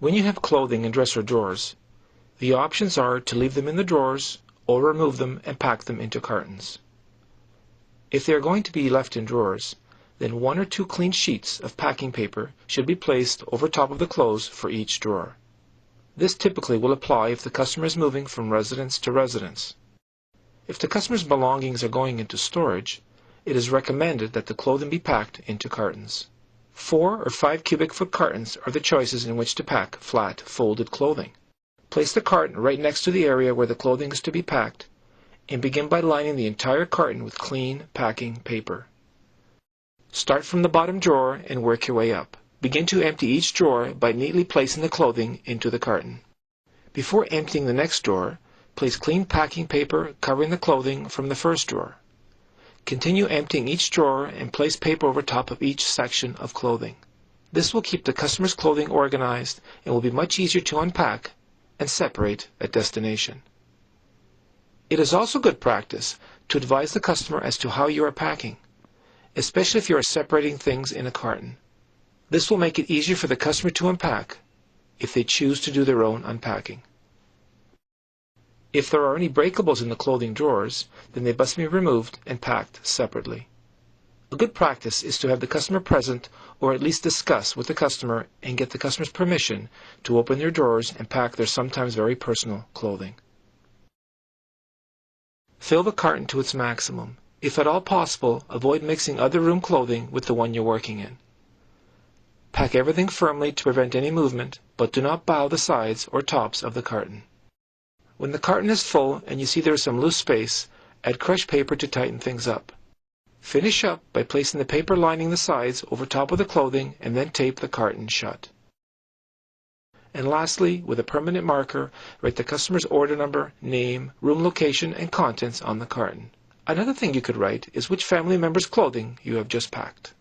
When you have clothing in dresser drawers, the options are to leave them in the drawers or remove them and pack them into cartons. If they are going to be left in drawers, then 1 or 2 clean sheets of packing paper should be placed over top of the clothes for each drawer. This typically will apply if the customer is moving from residence to residence. If the customer's belongings are going into storage, it is recommended that the clothing be packed into cartons. 4 or 5 cubic foot cartons are the choices in which to pack flat, folded clothing. Place the carton right next to the area where the clothing is to be packed, and begin by lining the entire carton with clean packing paper. Start from the bottom drawer and work your way up. Begin to empty each drawer by neatly placing the clothing into the carton. Before emptying the next drawer, place clean packing paper covering the clothing from the first drawer. Continue emptying each drawer and place paper over top of each section of clothing. This will keep the customer's clothing organized and will be much easier to unpack and separate at destination. It is also good practice to advise the customer as to how you are packing, especially if you are separating things in a carton. This will make it easier for the customer to unpack if they choose to do their own unpacking. If there are any breakables in the clothing drawers, then they must be removed and packed separately. A good practice is to have the customer present or at least discuss with the customer and get the customer's permission to open their drawers and pack their sometimes very personal clothing. Fill the carton to its maximum. If at all possible, avoid mixing other room clothing with the one you're working in. Pack everything firmly to prevent any movement, but do not bow the sides or tops of the carton. When the carton is full and you see there is some loose space, add crushed paper to tighten things up. Finish up by placing the paper lining the sides over top of the clothing and then tape the carton shut. And lastly, with a permanent marker, write the customer's order number, name, room location, and contents on the carton. Another thing you could write is which family member's clothing you have just packed.